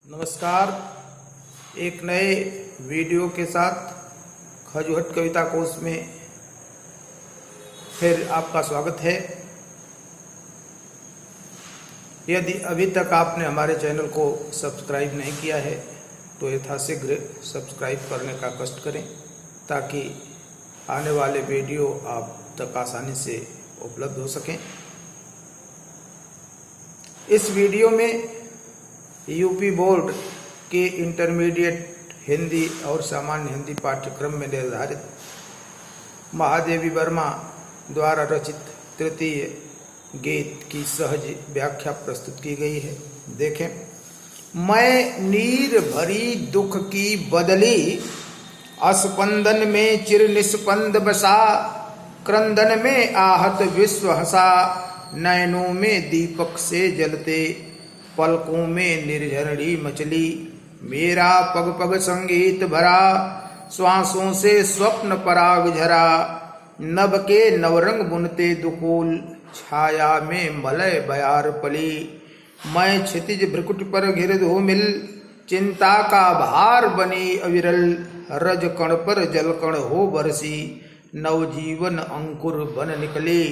नमस्कार। एक नए वीडियो के साथ खजुहट कविता कोश में फिर आपका स्वागत है। यदि अभी तक आपने हमारे चैनल को सब्सक्राइब नहीं किया है तो यथाशीघ्र सब्सक्राइब करने का कष्ट करें ताकि आने वाले वीडियो आप तक आसानी से उपलब्ध हो सकें। इस वीडियो में यूपी बोर्ड के इंटरमीडिएट हिंदी और सामान्य हिंदी पाठ्यक्रम में निर्धारित महादेवी वर्मा द्वारा रचित तृतीय गीत की सहज व्याख्या प्रस्तुत की गई है। देखें। मैं नीर भरी दुख की बदली, अस्पंदन में चिर निस्पंद बसा, क्रंदन में आहत विश्व हंसा, नयनों में दीपक से जलते, पलकों में निर्झरणी मचली, मेरा पग पग संगीत भरा, श्वासों से स्वप्न पराग झरा, नभ के नवरंग बुनते दुकूल, छाया में मलय बयार पली, मैं क्षितिज भ्रकुट पर घिर धूमिल, चिंता का भार बनी अविरल, रज कण पर जल कण हो बरसी, नवजीवन अंकुर बन निकले,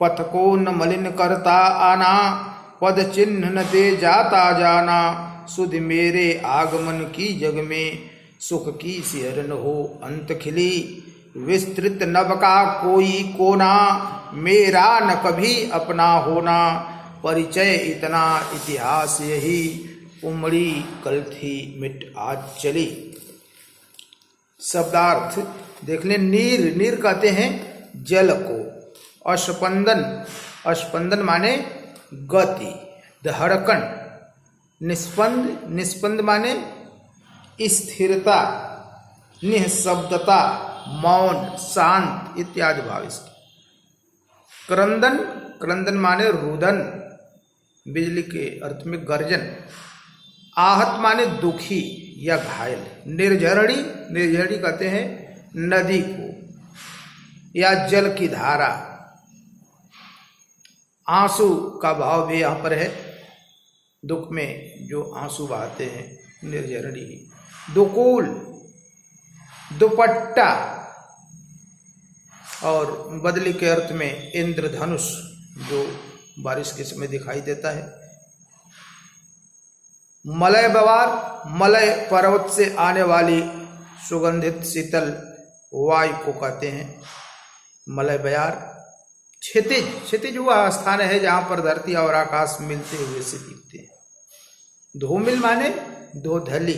पथ को न मलिन करता आना, पद चिन्ह न दे जाता जाना, सुध मेरे आगमन की जग में, सुख की सिहरन हो अंत खिली, विस्तृत नभ का कोई कोना, मेरा न कभी अपना होना, परिचय इतना इतिहास यही, उमड़ी कल थी मिट आज चली। शब्दार्थ देख लें। नीर, नीर कहते हैं जल को। अस्पंदन, अस्पंदन माने गति, धड़कन। निस्पंद, निस्पंद माने स्थिरता, निःशब्दता, मौन, शांत इत्यादि भाव इसके। क्रंदन, क्रंदन माने रुदन, बिजली के अर्थ में गर्जन। आहत माने दुखी या घायल। निर्झरणी, निर्झरणी कहते हैं नदी को या जल की धारा। आंसू का भाव भी यहाँ पर है। दुख में जो आंसू बहाते हैं निर्झरणी। दुकूल, दुपट्टा, और बदली के अर्थ में इंद्रधनुष जो बारिश के समय दिखाई देता है। मलय बवार, मलय पर्वत से आने वाली सुगंधित शीतल वायु को कहते हैं मलय बयार। क्षितिज, क्षितिज वह स्थान है जहां पर धरती और आकाश मिलते हुए से दिखते हैं। धूमिल माने धोधली,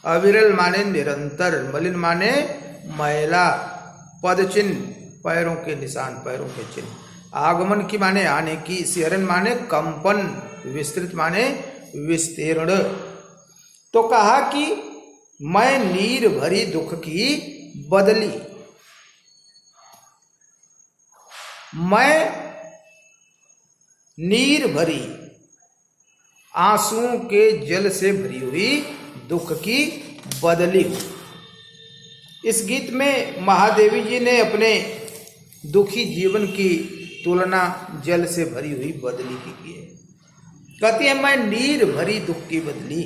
अविरल माने निरंतर, मलिन माने मैला, पदचिन्ह पैरों के निशान, पैरों के चिन्ह। आगमन की माने आने की, सिहरन माने कंपन, विस्तृत माने विस्तीर्ण। तो कहा कि मैं नीर भरी दुख की बदली, मैं नीर भरी आंसुओं के जल से भरी हुई दुख की बदली हूं। इस गीत में महादेवी जी ने अपने दुखी जीवन की तुलना जल से भरी हुई बदली की है। कहती है मैं नीर भरी दुख की बदली,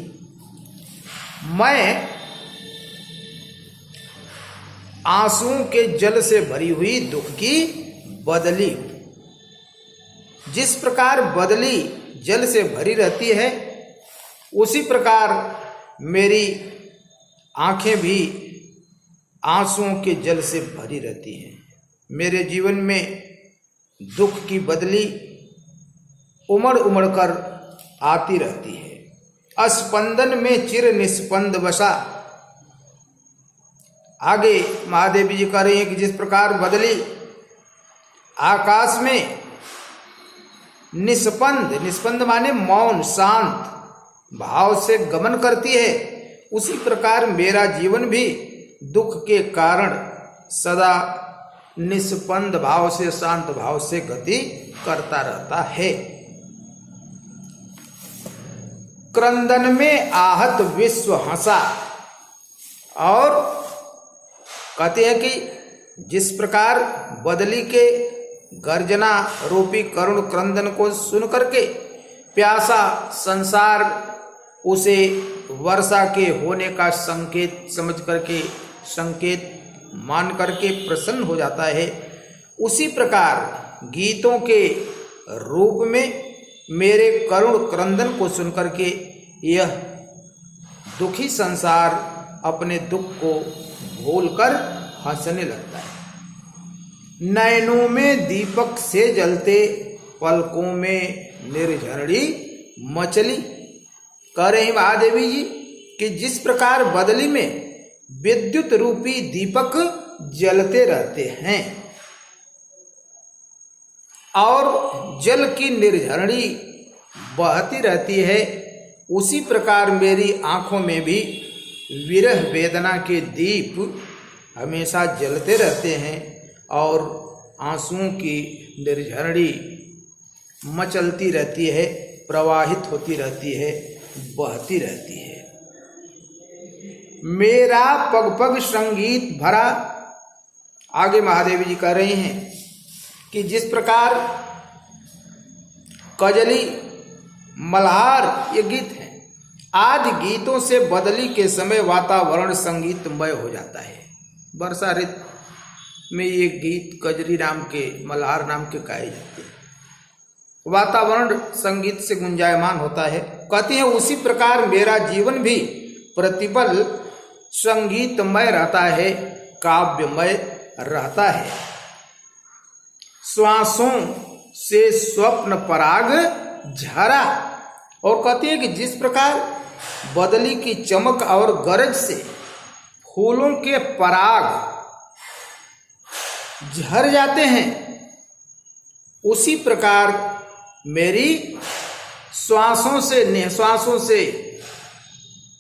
मैं आंसुओं के जल से भरी हुई दुख की बदली। जिस प्रकार बदली जल से भरी रहती है उसी प्रकार मेरी आंखें भी आंसुओं के जल से भरी रहती हैं। मेरे जीवन में दुख की बदली उमड़ उमड़ कर आती रहती है। अस्पंदन में चिर निस्पंद बसा। आगे महादेवी जी कह रही हैं कि जिस प्रकार बदली आकाश में निस्पंद, निस्पंद माने मौन, शांत भाव से गमन करती है, उसी प्रकार मेरा जीवन भी दुख के कारण सदा निस्पंद भाव से, शांत भाव से गति करता रहता है। क्रंदन में आहत विश्व हंसा। और कहते हैं कि जिस प्रकार बदली के गर्जना रूपी करुण क्रंदन को सुन करके प्यासा संसार उसे वर्षा के होने का संकेत समझ करके, संकेत मान करके प्रसन्न हो जाता है, उसी प्रकार गीतों के रूप में मेरे करुण क्रंदन को सुनकर के यह दुखी संसार अपने दुख को भूलकर हंसने लगता है। नयनों में दीपक से जलते, पलकों में निर्झरणी मचली। कह रही महादेवी जी कि जिस प्रकार बदली में विद्युत रूपी दीपक जलते रहते हैं और जल की निर्झरणी बहती रहती है, उसी प्रकार मेरी आंखों में भी विरह वेदना के दीप हमेशा जलते रहते हैं और आंसुओं की निर्झरणी मचलती रहती है, प्रवाहित होती रहती है, बहती रहती है। मेरा पग पग संगीत भरा। आगे महादेवी जी कह रही हैं कि जिस प्रकार कजली, मल्हार ये गीत हैं, आदि गीतों से बदली के समय वातावरण संगीतमय हो जाता है। वर्षा ऋतु में ये गीत कजरी नाम के, मल्हार नाम के गाए जाते हैं, वातावरण संगीत से गुंजायमान होता है। कहती है उसी प्रकार मेरा जीवन भी प्रतिपल संगीतमय रहता है, काव्यमय रहता है। श्वासों से स्वप्न पराग झरा। और कहती है कि जिस प्रकार बदली की चमक और गरज से फूलों के पराग झर जाते हैं, उसी प्रकार मेरी श्वासों से, निश्वासों से,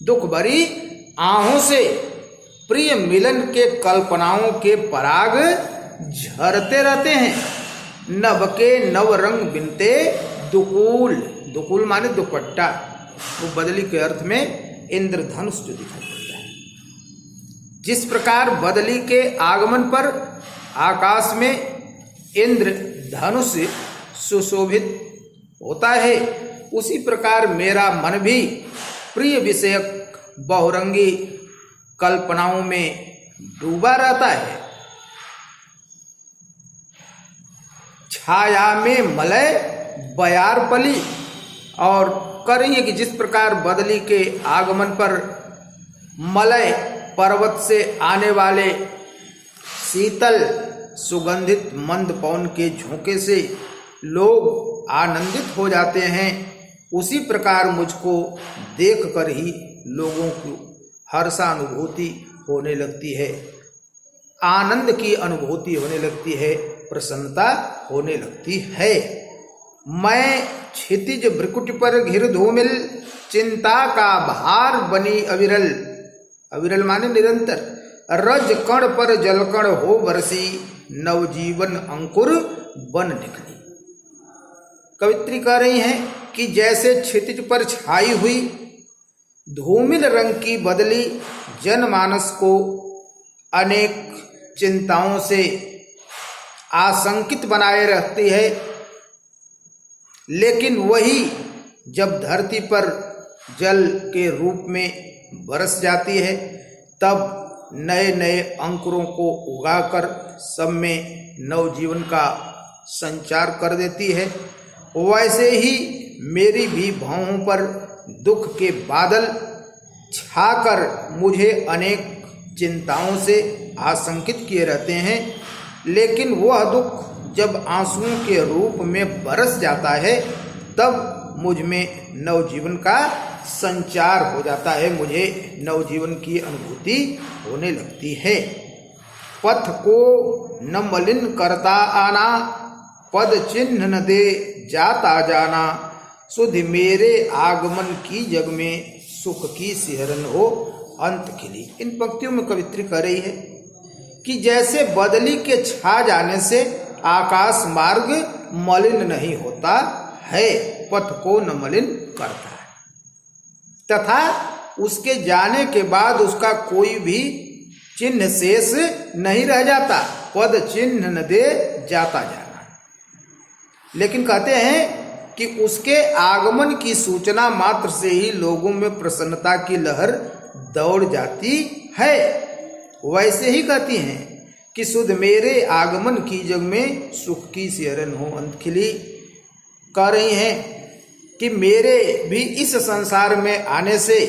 दुख भरी आहों से प्रिय मिलन के कल्पनाओं के पराग झरते रहते हैं। नभ के नव रंग बिनते दुकूल। दुकूल माने दुपट्टा, वो बदली के अर्थ में इंद्रधनुष जो दिखाई पड़ता है। जिस प्रकार बदली के आगमन पर आकाश में इंद्रधनुष सुशोभित होता है, उसी प्रकार मेरा मन भी प्रिय विषयक बहुरंगी कल्पनाओं में डूबा रहता है। छाया में मलय बयार पली। और करेंगे कि जिस प्रकार बदली के आगमन पर मलय पर्वत से आने वाले शीतल सुगंधित मंद पवन के झोंके से लोग आनंदित हो जाते हैं, उसी प्रकार मुझको देखकर ही लोगों को हर्षानुभूति होने लगती है, आनंद की अनुभूति होने लगती है, प्रसन्नता होने लगती है। मैं क्षितिज भ्रिकुट पर घिर धूमिल, चिंता का भार बनी अविरल। अविरल माने निरंतर। रज कण पर जलकण हो बरसी, नवजीवन अंकुर बन निकली। कवित्री कह रही हैं कि जैसे क्षितिज पर छाई हुई धूमिल रंग की बदली जनमानस को अनेक चिंताओं से आशंकित बनाए रखती है, लेकिन वही जब धरती पर जल के रूप में बरस जाती है, तब नए नए अंकुरों को उगाकर सब में नवजीवन का संचार कर देती है। वैसे ही मेरी भी भौहों पर दुख के बादल छाकर मुझे अनेक चिंताओं से आशंकित किए रहते हैं, लेकिन वह दुख जब आंसुओं के रूप में बरस जाता है, तब मुझ में नवजीवन का संचार हो जाता है, मुझे नवजीवन की अनुभूति होने लगती है। पथ को न मलिन करता आना, पद चिन्ह न दे जाता जाना, सुध मेरे आगमन की जग में सुख की सिहरन हो अंत खिली। इन पंक्तियों में कवित्री कह रही है कि जैसे बदली के छा जाने से आकाश मार्ग मलिन नहीं होता है, पथ को न मलिन करता है, तथा उसके जाने के बाद उसका कोई भी चिन्ह शेष नहीं रह जाता। पद चिन्ह न दे जाता जाना। लेकिन कहते हैं कि उसके आगमन की सूचना मात्र से ही लोगों में प्रसन्नता की लहर दौड़ जाती है। वैसे ही कहती हैं कि सुध मेरे आगमन की जग में सुख की सिहरन हो। अंतखिली कह रही हैं कि मेरे भी इस संसार में आने से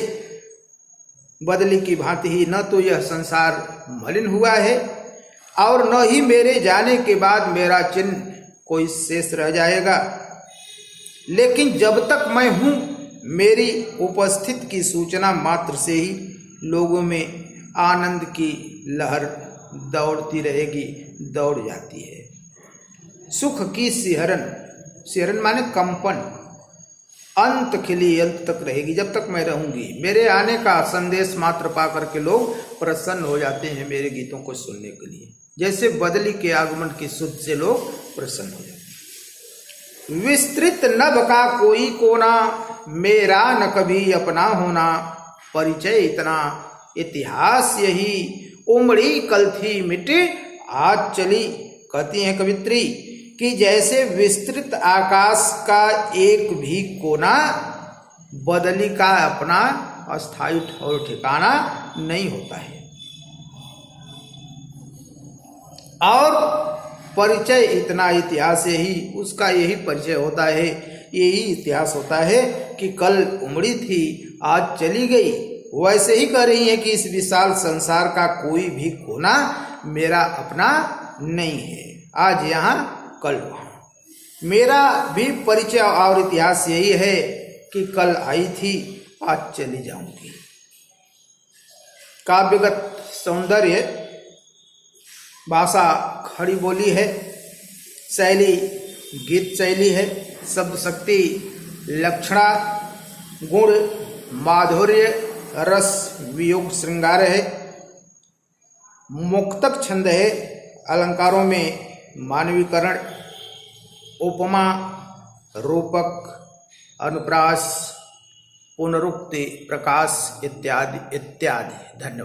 बदली की भांति ही न तो यह संसार मलिन हुआ है और न ही मेरे जाने के बाद मेरा चिन्ह कोई शेष रह जाएगा। लेकिन जब तक मैं हूं, मेरी उपस्थिति की सूचना मात्र से ही लोगों में आनंद की लहर दौड़ती रहेगी, दौड़ जाती है। सुख की सिहरन, सिहरन माने कंपन, अंत खिली अंत तक रहेगी। जब तक मैं रहूंगी, मेरे आने का संदेश मात्र पाकर के लोग प्रसन्न हो जाते हैं मेरे गीतों को सुनने के लिए, जैसे बदली के आगमन की सुध से लोग प्रसन्न हो जाते हैं। विस्तृत नभ का कोई कोना, मेरा न कभी अपना होना, परिचय इतना इतिहास यही, उमड़ी कल थी मिटे आज चली। कहती हैं कवित्री कि जैसे विस्तृत आकाश का एक भी कोना बदली का अपना अस्थायी और ठिकाना नहीं होता है, और परिचय इतना इतिहास यही, उसका यही परिचय होता है, यही इतिहास होता है कि कल उमड़ी थी आज चली गई। वैसे ही कह रही है कि इस विशाल संसार का कोई भी कोना मेरा अपना नहीं है, आज यहाँ कल वहाँ। मेरा भी परिचय और इतिहास यही है कि कल आई थी आज चली जाऊंगी। काव्यगत सौंदर्य, भाषा खड़ी बोली है, शैली गीत शैली है, शब्द शक्ति लक्षणा गुण माधुर्य रस वियोग श्रृंगार है, मुक्तक छंद है, अलंकारों में मानवीकरण, उपमा रूपक अनुप्रास पुनरुक्ति प्रकाश इत्यादि इत्यादि। धन्यवाद।